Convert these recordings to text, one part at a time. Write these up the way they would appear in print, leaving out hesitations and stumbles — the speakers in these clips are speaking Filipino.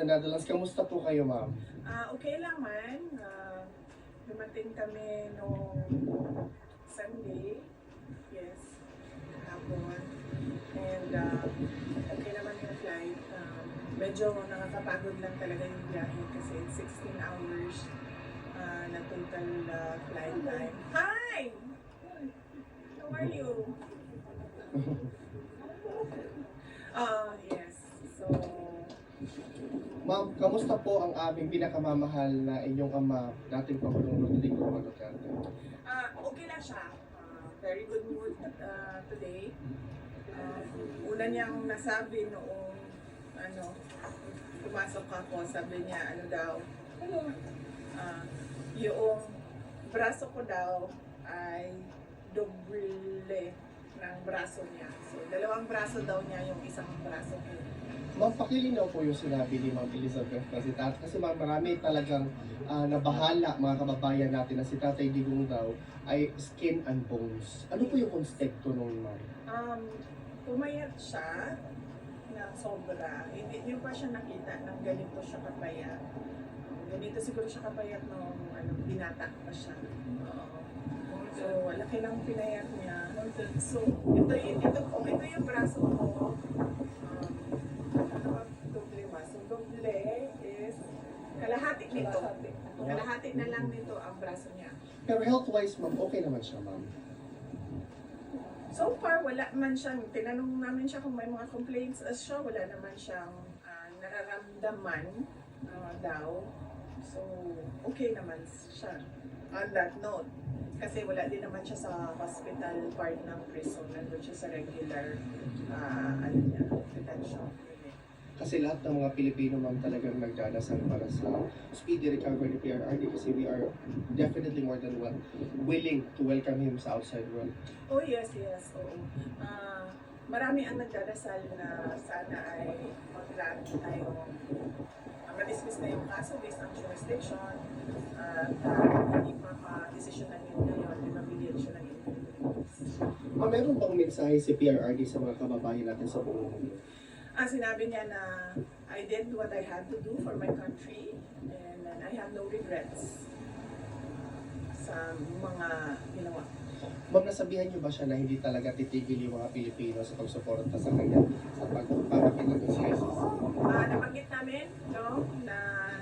Netherlands, kamusta po kayo, ma'am? Okay lang man. Dumating kami noong Sunday. Yes, hapon. And okay naman yung flight. Medyo nakakapagod lang talaga yung biyahe kasi 16 hours na total flight time. Hi! How are you? Yes. So, Ma'am, kamusta po ang aming pinakamamahal na inyong ama, dating Pangulong Rodrigo Duterte? okay lang siya. Very good mood today. Una niyang nasabi noong pumasok ako, sabi niya yung braso ko daw ay doble ng braso niya. So, dalawang braso daw niya, yung isang braso ko. Ma'am, pakilinaw po yung sinabi ni Ma'am Elizabeth kasi ma'am, marami talagang nabahala mga kababayan natin na si Tatay Digong daw ay skin and bones. Ano po yung konsepto nung ma'am? Pumayat siya na sobra. Hindi pa siya nakita ng ganito siya kapayat. Ganito siguro siya kapayat nung binata pa siya. So, laki lang pinayat niya. So, ito yung braso ko. Doble ba? So, doble is kalahati nito. Kalahati na lang nito ang braso niya. Pero health-wise, ma'am, okay naman siya, ma'am? So far, wala man siyang, tinanong namin siya kung may mga complaints siya, wala naman siyang nararamdaman daw. So, okay naman siya. On that note, kasi wala din naman siya sa hospital part ng prison, nandun siya sa regular, detention. Kasi lahat ng mga Pilipino, ma'am, talagang nagdadasal para sa speedy recovery ni PRRD kasi we are definitely more than willing to welcome him sa outside world. Oh yes, oo. Marami ang nagdadasal na sana ay mag-grant tayo, ma-dismiss na yung kaso based on jurisdiction at hindi maka-desisyonan yun ngayon, di mabigyan siya ng independence. Meron bang mensahe si PRRD sa mga kababayan natin sa buong mundo? Sinabi niya na I did what I had to do for my country and I have no regrets sa mga ginawa. Ma'am, nasabihan niyo ba siya na hindi talaga titigil yung mga Pilipino sa pagsuporta sa kanya sa pagpapakita ng CISIS? Nabanggit namin, na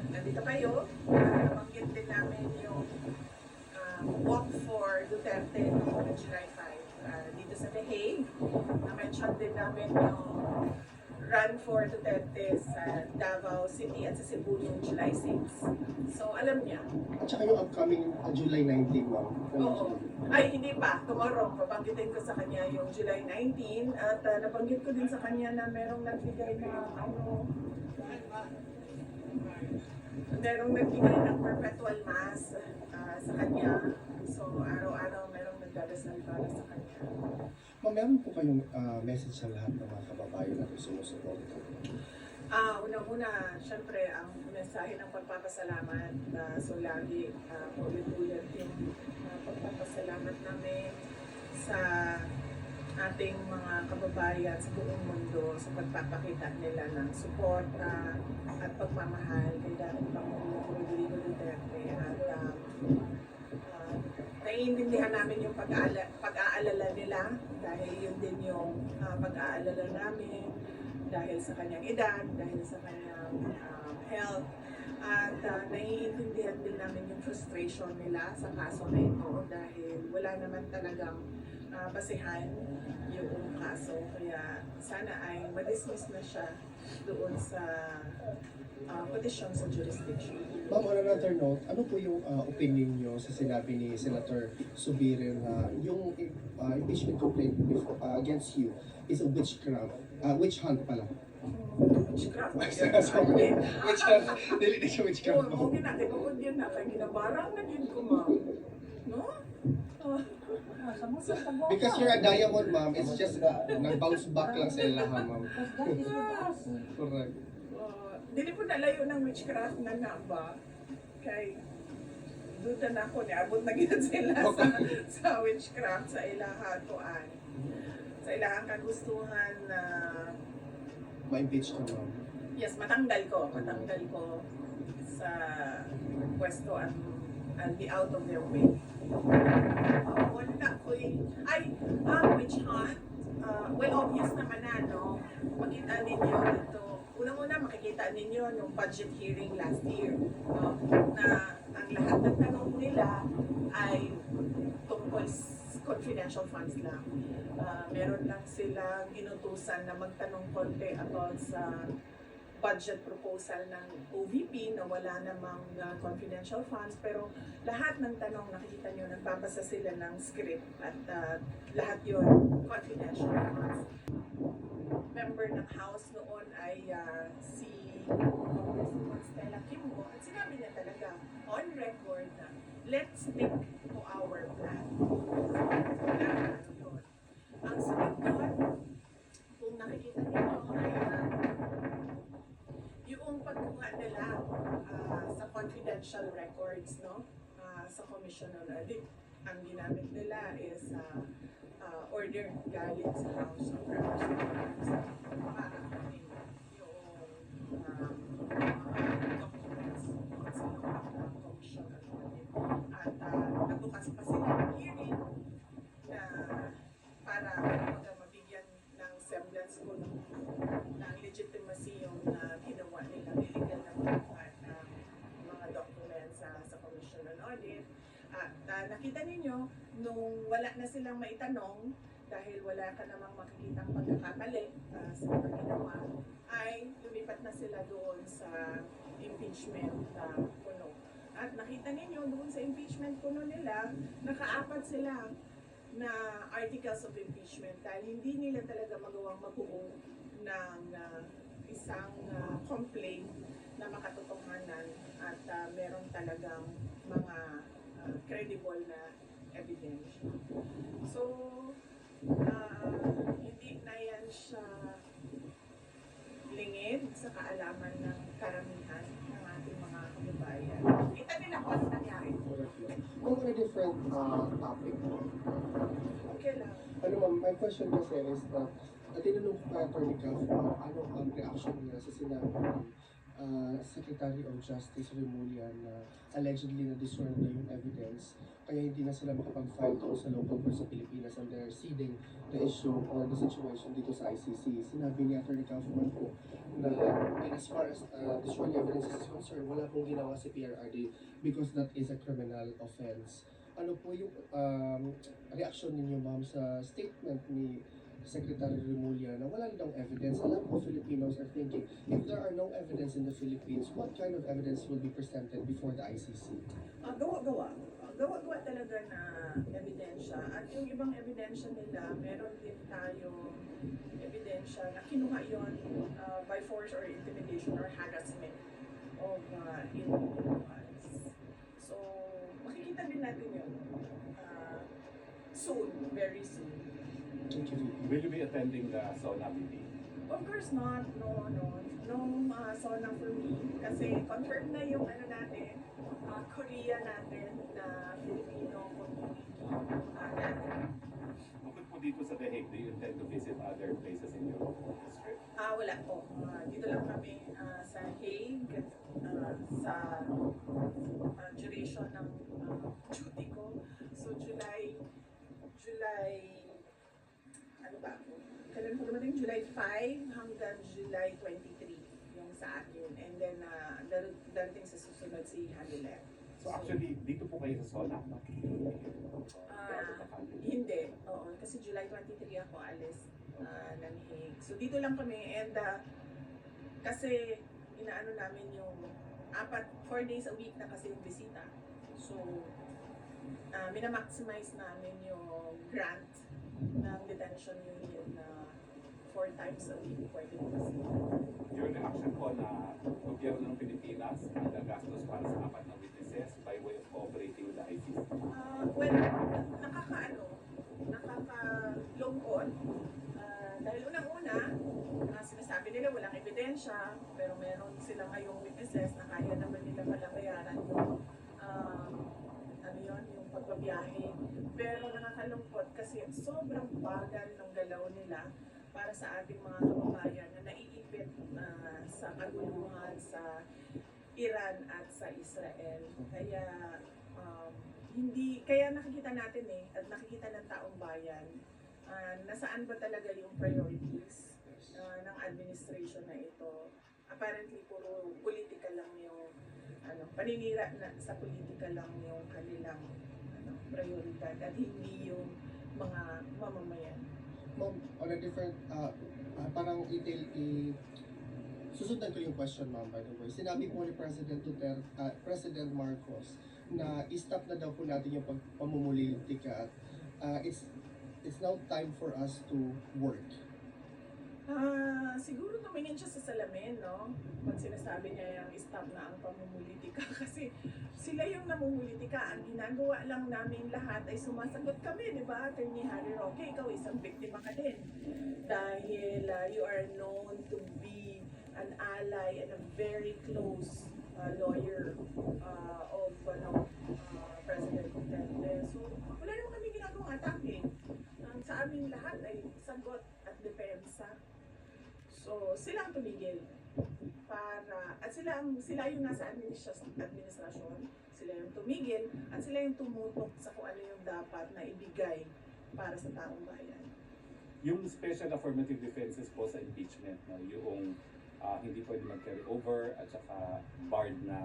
nandito kayo. Nabanggit din namin yung walk for Duterte noong July 5 dito sa The Hague. Na-mention din namin yung run for Duterte sa Davao City at sa Cebu noong July 6. So, alam niya. At saka yung upcoming July 19, ma'am. Oo. Ay, hindi pa. Tomorrow, babanggitin ko sa kanya yung July 19 at nabanggit ko din sa kanya na merong nagbigay ng perpetual mass sa kanya. So, araw-araw merong nagdadasal para sa kanya. Ma'am, meron po kayong message sa lahat ng mga kababayan natin sumusuporta? Unang-una, syempre, ang mensahe ng pagpapasalamat. So, lagi ulit-ulit yung pagpapasalamat namin sa ating mga kababayan sa buong mundo sa pagpapakita nila ng suporta at pagmamahal kay dating Pangulong Rodrigo Duterte. At naiintindihan namin yung pag-aalala nila dahil yun din yung pag-aalala namin dahil sa kanyang edad, dahil sa kanyang health. At naiintindihan din namin yung frustration nila sa kaso na ito dahil wala naman talagang basehan yung kaso. Kaya sana ay ma-dismiss na siya doon sa petition sa jurisdiction. Ma'am, on another note, ano po yung opinion nyo sa sinabi ni Senator Subirin na yung impeachment complaint against you is a witch hunt pala? Witchcraft? Sorry. Witch hunt. Dili siya witchcraft. Oo, ginatipagod yun na. Kaya ginabarang na yun ko, ma'am. No? Because you're a diamond, ma'am, it's just nag-bounce back lang sa ilaha, ma'am. Correct. Dili po nalayo ng witchcraft na nga ba? Kay duda na ako, niabot na gina sila sa witchcraft, sa ilaha tuan. Sa ilahang kagustuhan na Ma-impeach ka, ma'am. Yes, matanggal ko sa pwesto at I'll be out of their way. Wala ko witch hunt. Well, obvious naman na, no? Makita ninyo dito. Unang-una, makikita ninyo yung budget hearing last year, no? Na ang lahat ng tanong nila ay tungkol confidential funds lang. Meron lang silang inutusan na magtanong konti about sa budget proposal ng OVP na wala namang confidential funds, pero lahat ng tanong nakikita nyo, nagbabasa sila ng script at lahat yon confidential funds. Member ng House noon ay si Congresswoman Stella Kimbo at sinabi niya talaga on record na let's stick to our plan. Ang sagot doon, kung nakikita niyo ay yung pagkuha nila sa confidential records, no? Sa Commission on Audit, ang ginamit nila is order galing sa House of Representatives para kunin yung documents sa loob ng Commission on Audit. At nagbukas pa sila ng hearing na para mabigyan ng semblance ko ng legitimacy yung ginawa nila, illegal na pagkuhan ng mga documents sa Commission on Audit. At nakita ninyo, nung wala na silang maitanong, dahil wala ka namang makikitang pagkakamali sa mga ginawa, ay lumipat na sila doon sa impeachment puno. At nakita ninyo doon sa impeachment puno nila, nakaapat sila na articles of impeachment dahil hindi nila talaga magawang magbuo ng isang complaint na makatotohanan at meron talagang mga credible na evidence. So, hindi na yan siya lingid sa kaalaman ng karamihan ng ating mga kababayan. Kita nila kung ano nangyari. On a different topic, Okay lang. ano ma'am, my question kasi is that tinanong ko kay Atty. Calfo ano ang reaction niya sa sinabi ni Secretary of Justice Remulla na allegedly na-discern na yung evidence kaya hindi na sila makapag-file doon sa local court sa Pilipinas and they're ceding the issue or the situation dito sa ICC. Sinabi ni Atty. Calfo man po na as far as discern evidence is concerned, wala pong ginawa si PRRD because that is a criminal offense. Ano po yung reaction ninyo ma'am sa statement ni Secretary Remulla na wala daw evidence? Alam ko Filipinos are thinking, if there are no evidence in the Philippines, what kind of evidence will be presented before the ICC? Gawa-gawa. Gawa-gawa talaga na ebidensya. At yung ibang ebidensya nila, meron din tayo ebidensya na kinuha yon by force or intimidation or harassment of individuals. So, makikita din natin yun soon, very soon. Thank you. Will you be attending the SONA meeting? Of course not. No SONA for me. Kasi confirmed na yung natin, Korea natin na Filipino community natin. Bukod po dito sa The Hague, do you intend to visit other places in your district? Wala po. Dito lang kami sa Hague, sa duration ng duty ko. So July 5 hanggang July 23 yung sa akin. And then, darating sa susunod si Hanilep. So actually, dito po kayo sa SONA, no? Hindi. Oo. Kasi July 23 ako alis ng Hague. So dito lang kami. And kasi inaano namin yung 4 days a week na kasi yung bisita. So, minamaximize namin yung grant ng detention unit na 4 times a week pwede bisita. Your reaction po na gobyerno ng Pilipinas nagagastos para sa 4 na witnesses by way of cooperating with the ICC? Well, nakakalungkot. Dahil unang-una, sinasabi nila walang ebidensya, pero meron silang ngayong witnesses na kaya naman nila palang bayaran yung pagbabiyahe. Pero nakakalungkot kasi sobrang bagal ng galaw nila para sa ating mga kababayan na naiipit sa kaguluhan sa Iran at sa Israel. Kaya kaya nakikita natin at nakikita ng taong bayan nasaan ba talaga yung priorities ng administration na ito. Apparently puro politika lang yung paninira na sa politika lang yung kanilang prioridad at hindi yung mga mamamayan. Ma'am, on a different, parang susundan ko yung question, ma'am, by the way. Sinabi po ni President Marcos na i-stop na daw po natin yung pamumulitika at it's now time for us to work. Siguro tumingin siya sa salamin, no? Pag sinasabi niya yung stop na ang pamumulitika kasi sila yung namumulitika. Ang ginagawa lang namin lahat ay sumasagot kami, di ba? Attorney Harry Roque, ikaw isang biktima ka din. Dahil you are known to be an ally and a very close lawyer of President Duterte. So, wala naman kami ginagawang atake. Sa amin lahat ay sagot at depensa. So, sila ang tumigil at sila yung nasa administrasyon, sila yung tumigil at sila yung tumutok sa kung ano yung dapat na ibigay para sa taong bayan. Yung special affirmative defenses po sa impeachment, no, yung hindi pwede mag-carry over at saka barred na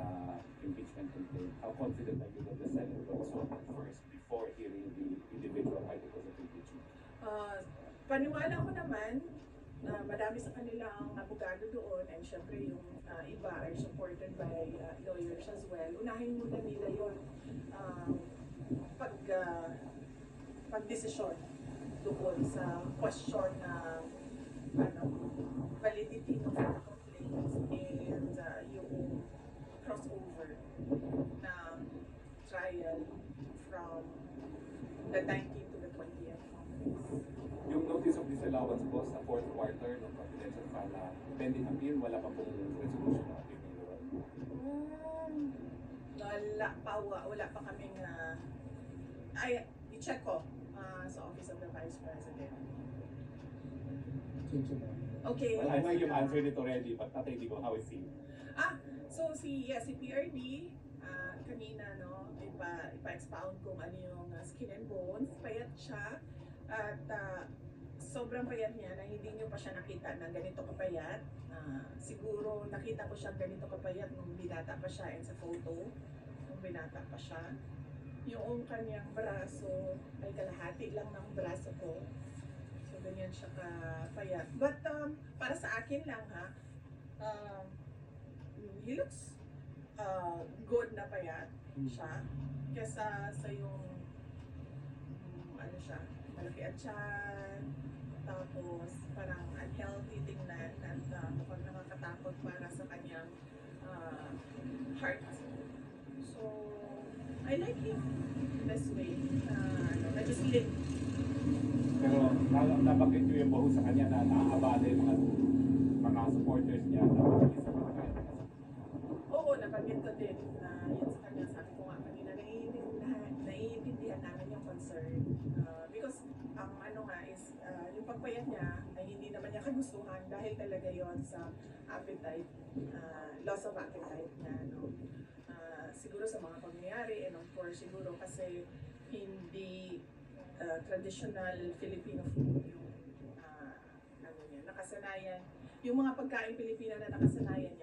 impeachment complaint. How confident are you that the Senate will solve it first before hearing the individual articles of impeachment? Paniwala ko naman na madami sa kanilang abogado doon and syempre yung iba are supported by lawyers as well. Unahin muna nila yun pag-desisyon doon sa question na validity ng complaints and yung crossover ng trial from the 19th to the 20th. Yung notice of disallowance po sa fourth quarter ng confidential file na pending appeal, wala pa pong resolution ng appeal ngayon. Wala pa kaming i-check ko sa Office of the Vice President. Thank you, ma'am. Okay. Well, I know you've answered it already, but Tatay Digo, how is he? So si PRD, kanina, no, ipa-expound kung ano yung skin and bones, payat siya, at sobrang payat niya na hindi niyo pa siya nakita na ganito kapayat. Siguro nakita ko siya ganito kapayat nung binata pa siya and sa photo, nung binata pa siya. Yung kanyang braso ay kalahati lang ng braso ko. So ganyan siya kapayat. But para sa akin lang he looks good na payat siya kesa sa yung ano siya, malaki at tiyan, tapos parang unhealthy tingnan at mukhang nakakatakot para sa kanyang heart. So, I like him this way, medyo slick. Pero nabanggit ko yung baho sa kanya na naaabala yung mga supporters niya na mabilis sa pagkakaya. Oo, nabanggit ko din na yun sa kanya. Sabi ko nga kanina, naiintindihan namin yung concern. Because ang is yung pagpayat niya ay hindi naman niya kagustuhan dahil talaga yon sa appetite, loss of appetite niya. Siguro sa mga pangyayari and of course siguro kasi hindi traditional Filipino food yung nakasanayan. Yung mga pagkain Pilipino na nakasanayan niya